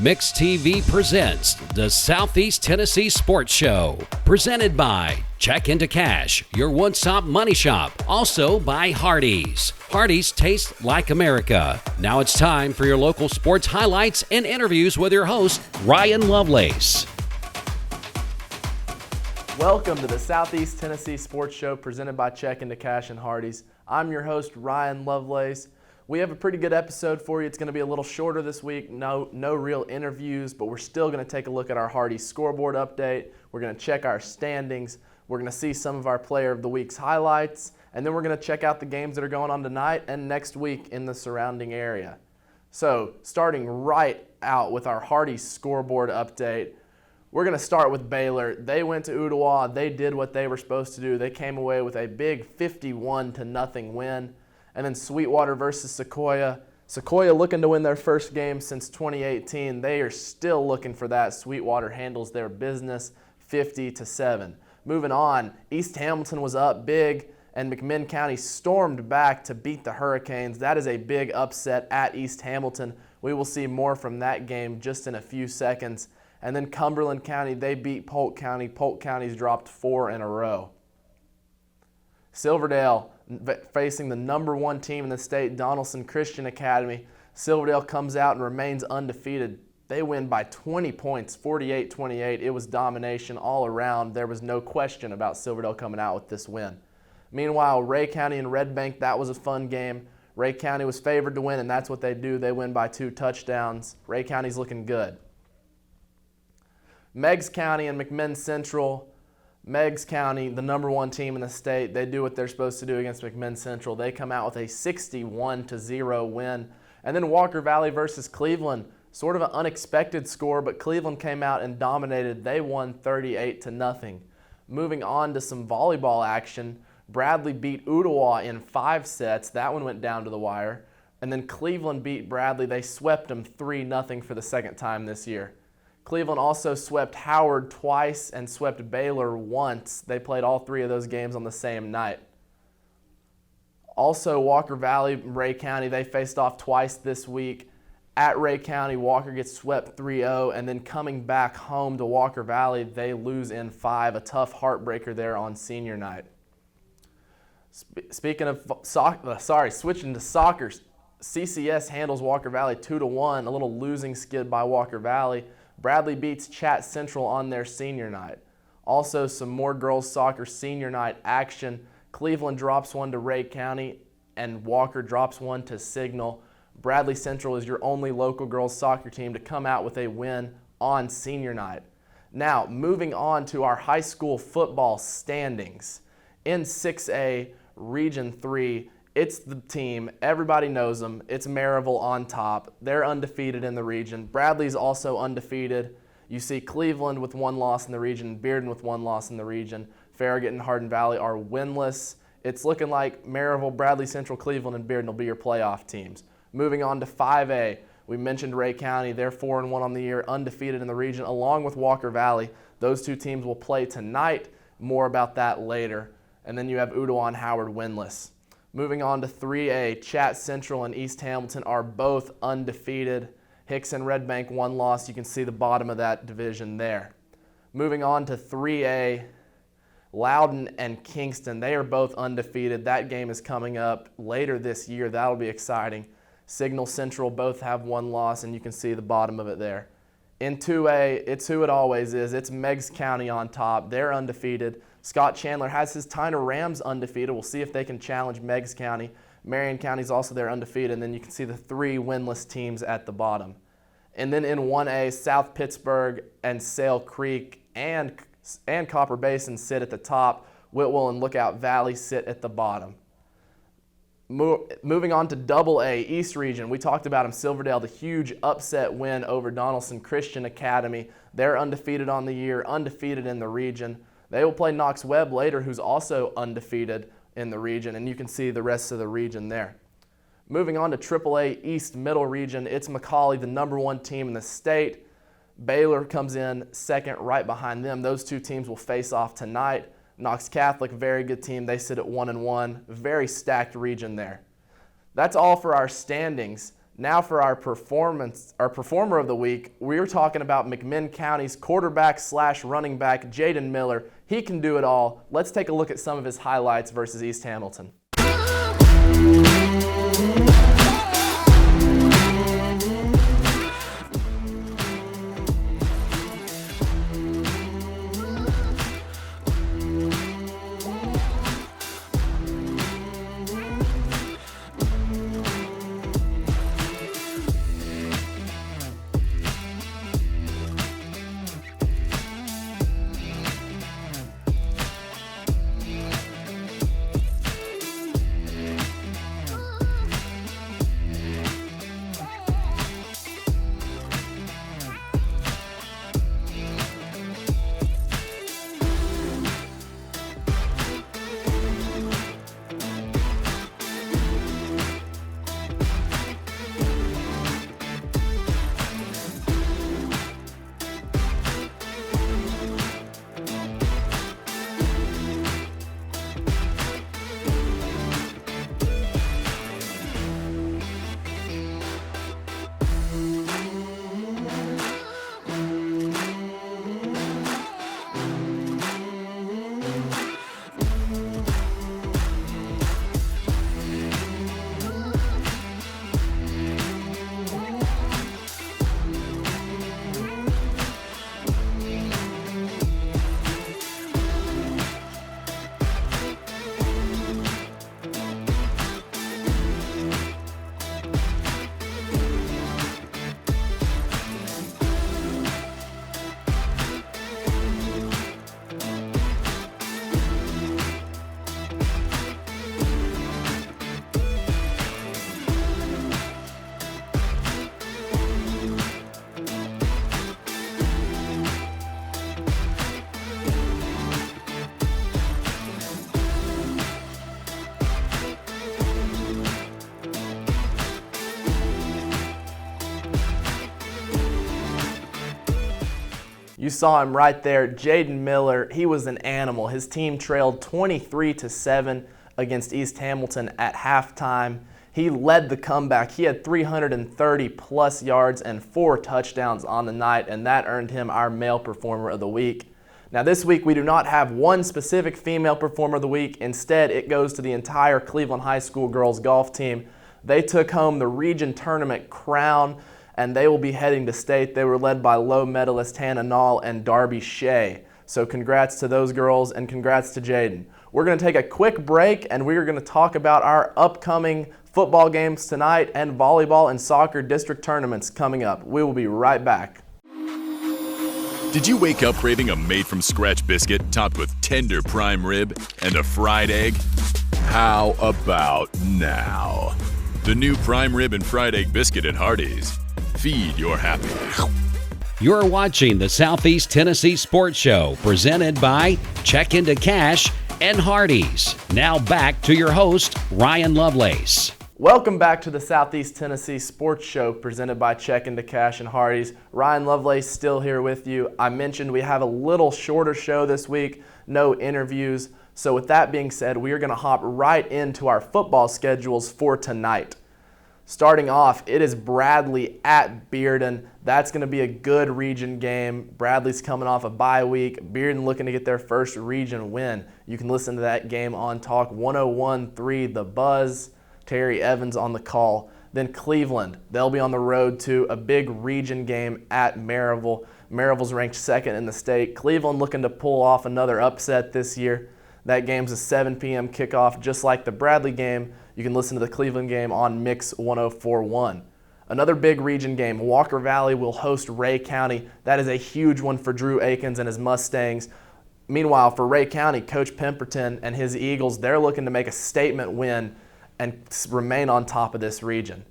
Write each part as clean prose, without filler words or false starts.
Mix TV presents the Southeast Tennessee Sports Show, presented by Check Into Cash, your one-stop money shop, also by Hardee's. Hardee's tastes like America. Now it's time for your local sports highlights and interviews with your host, Ryan Lovelace. Welcome to the Southeast Tennessee Sports Show presented by Check Into Cash and Hardee's. I'm your host, Ryan Lovelace. We have a pretty good episode for you. It's going to be a little shorter this week. No real interviews, but we're still going to take a look at our Hardee scoreboard update. We're going to check our standings. We're going to see some of our Player of the Week's highlights, and then we're going to check out the games that are going on tonight and next week in the surrounding area. So, starting right out with our Hardee scoreboard update, we're going to start with Baylor. They went to Ottawa. They did what they were supposed to do. They came away with a big 51-0 win. And then Sweetwater versus Sequoia. Sequoia looking to win their first game since 2018. They are still looking for that. Sweetwater handles their business 50-7. Moving on, East Hamilton was up big, and McMinn County stormed back to beat the Hurricanes. That is a big upset at East Hamilton. We will see more from that game just in a few seconds. And then Cumberland County, they beat Polk County. Polk County's dropped 4 in a row. Silverdale facing the number one team in the state, Donaldson Christian Academy. Silverdale comes out and remains undefeated. They win by 20 points, 48-28. It was domination all around. There was no question about Silverdale coming out with this win. Meanwhile, Ray County and Red Bank, that was a fun game. Ray County was favored to win, and that's what they do. They win by 2 touchdowns. Ray County's looking good. Meigs County and McMinn Central. Meigs County, the number one team in the state, they do what they're supposed to do against McMinn Central. They come out with a 61-0 win. And then Walker Valley versus Cleveland, sort of an unexpected score, but Cleveland came out and dominated. They won 38-0. Moving on to some volleyball action, Bradley beat Ottawa in 5 sets. That one went down to the wire. And then Cleveland beat Bradley. They swept them 3-0 for the second time this year. Cleveland also swept Howard twice and swept Baylor once. They played all 3 of those games on the same night. Also, Walker Valley, Ray County, they faced off twice this week. At Ray County, Walker gets swept 3-0, and then coming back home to Walker Valley, they lose in 5, a tough heartbreaker there on senior night. Speaking of switching to soccer, CCS handles Walker Valley 2-1, a little losing skid by Walker Valley. Bradley beats Chat Central on their senior night. Also, some more girls soccer senior night action. Cleveland drops one to Ray County, and Walker drops one to Signal. Bradley Central is your only local girls soccer team to come out with a win on senior night. Now, moving on to our high school football standings. In 6A, Region 3, it's the team. Everybody knows them. It's Maryville on top. They're undefeated in the region. Bradley's also undefeated. You see Cleveland with 1 loss in the region, Bearden with 1 loss in the region. Farragut and Hardin Valley are winless. It's looking like Maryville, Bradley Central, Cleveland, and Bearden will be your playoff teams. Moving on to 5A, we mentioned Ray County. They're 4-1 on the year, undefeated in the region, along with Walker Valley. Those 2 teams will play tonight. More about that later. And then you have Ottawa and Howard winless. Moving on to 3A, Chat Central and East Hamilton are both undefeated. Hicks and Red Bank 1 loss. You can see the bottom of that division there. Moving on to 3A, Loudon and Kingston. They are both undefeated. That game is coming up later this year. That'll be exciting. Signal Central both have 1 loss, and you can see the bottom of it there. In 2A, it's who it always is. It's Meigs County on top. They're undefeated. Scott Chandler has his Tyner Rams undefeated. We'll see if they can challenge Meigs County. Marion County's also there undefeated, and then you can see the 3 winless teams at the bottom. And then in 1A, South Pittsburgh and Sale Creek and Copper Basin sit at the top. Whitwell and Lookout Valley sit at the bottom. Moving on to AA, East Region. We talked about them, Silverdale, the huge upset win over Donaldson Christian Academy. They're undefeated on the year, undefeated in the region. They will play Knox Webb later, who's also undefeated in the region, and you can see the rest of the region there. Moving on to AAA East Middle Region, it's McCallie, the number 1 team in the state. Baylor comes in second right behind them. Those 2 teams will face off tonight. Knox Catholic, very good team. They sit at 1-1. Very stacked region there. That's all for our standings. Now for our performer of the week, we're talking about McMinn County's quarterback/running back, Jaden Miller. He can do it all. Let's take a look at some of his highlights versus East Hamilton. You saw him right there, Jaden Miller. He was an animal. His team trailed 23-7 against East Hamilton at halftime. He led the comeback. He had 330 plus yards and 4 touchdowns on the night, and that earned him our male performer of the week. Now this week we do not have one specific female performer of the week. Instead, it goes to the entire Cleveland High School girls golf team. They took home the region tournament crown, and they will be heading to state. They were led by low medalist Hannah Nall and Darby Shea. So congrats to those girls and congrats to Jaden. We're going to take a quick break and we're going to talk about our upcoming football games tonight and volleyball and soccer district tournaments coming up. We will be right back. Did you wake up craving a made-from-scratch biscuit topped with tender prime rib and a fried egg? How about now? The new prime rib and fried egg biscuit at Hardee's. Feed your happy. You're watching the Southeast Tennessee Sports Show, presented by Check Into Cash and Hardee's. Now back to your host, Ryan Lovelace. Welcome back to the Southeast Tennessee Sports Show, presented by Check Into Cash and Hardee's. Ryan Lovelace still here with you. I mentioned we have a little shorter show this week, no interviews. So with that being said, we are going to hop right into our football schedules for tonight. Starting off, it is Bradley at Bearden. That's going to be a good region game. Bradley's coming off a bye week. Bearden looking to get their first region win. You can listen to that game on Talk 101.3 The Buzz. Terry Evans on the call. Then Cleveland, they'll be on the road to a big region game at Maryville. Maryville's ranked second in the state. Cleveland looking to pull off another upset this year. That game's a 7 p.m. kickoff, just like the Bradley game. You can listen to the Cleveland game on Mix 104.1. Another big region game, Walker Valley will host Ray County. That is a huge one for Drew Akins and his Mustangs. Meanwhile, for Ray County, Coach Pemberton and his Eagles, they're looking to make a statement win and remain on top of this region.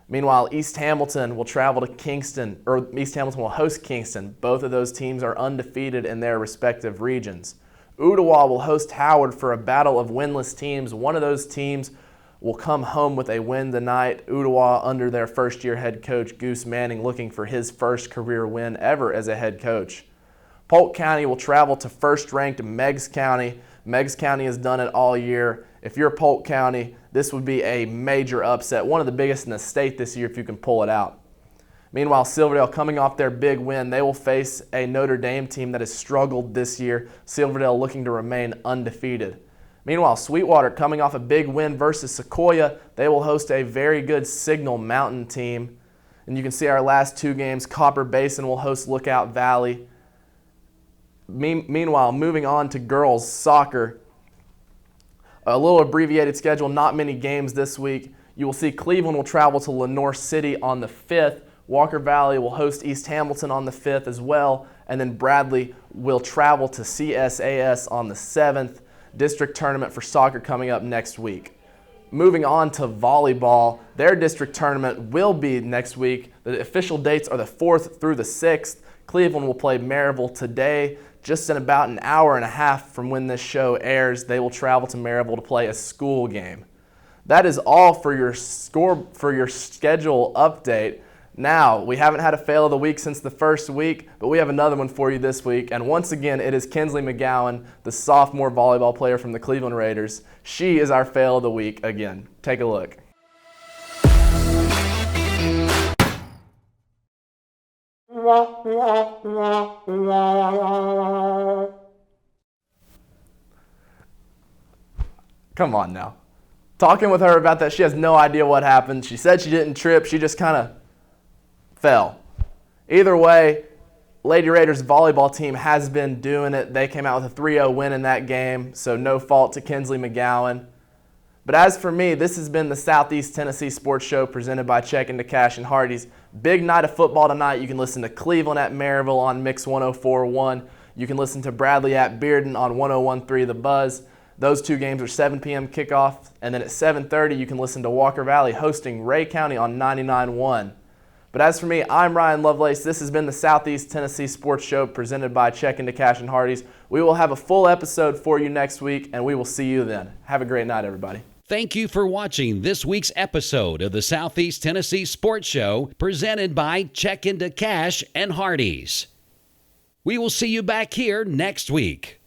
Meanwhile, East Hamilton will travel to Kingston, or East Hamilton will host Kingston. Both of those teams are undefeated in their respective regions. Ooltewah will host Howard for a battle of winless teams. One of those teams will come home with a win tonight. Ooltewah under their first-year head coach, Goose Manning, looking for his first career win ever as a head coach. Polk County will travel to first-ranked Meigs County. Meigs County has done it all year. If you're Polk County, this would be a major upset, one of the biggest in the state this year if you can pull it out. Meanwhile, Silverdale, coming off their big win, they will face a Notre Dame team that has struggled this year. Silverdale looking to remain undefeated. Meanwhile, Sweetwater, coming off a big win versus Sequoia, they will host a very good Signal Mountain team. And you can see our last 2 games, Copper Basin will host Lookout Valley. Meanwhile, moving on to girls soccer, a little abbreviated schedule, not many games this week. You will see Cleveland will travel to Lenoir City on the 5th. Walker Valley will host East Hamilton on the 5th as well. And then Bradley will travel to CSAS on the 7th. District tournament for soccer coming up next week. Moving on to volleyball, their district tournament will be next week. The official dates are the 4th through the 6th. Cleveland will play Maryville today. Just in about an hour and a half from when this show airs, they will travel to Maryville to play a school game. That is all for your schedule update. Now, we haven't had a fail of the week since the first week, but we have another one for you this week. And once again, it is Kinsley McGowan, the sophomore volleyball player from the Cleveland Raiders. She is our fail of the week again. Take a look. Come on now. Talking with her about that, she has no idea what happened. She said she didn't trip. She just kind of fell. Either way, Lady Raiders volleyball team has been doing it. They came out with a 3-0 win in that game, so no fault to Kinsley McGowan. But as for me, this has been the Southeast Tennessee Sports Show presented by Check Into Cash and Hardee's. Big night of football tonight. You can listen to Cleveland at Maryville on Mix 104.1. You can listen to Bradley at Bearden on 101.3 The Buzz. Those 2 games are 7 p.m. kickoff. And then at 7:30, you can listen to Walker Valley hosting Ray County on 99.1. But as for me, I'm Ryan Lovelace. This has been the Southeast Tennessee Sports Show presented by Check Into Cash and Hardee's. We will have a full episode for you next week, and we will see you then. Have a great night, everybody. Thank you for watching this week's episode of the Southeast Tennessee Sports Show presented by Check Into Cash and Hardee's. We will see you back here next week.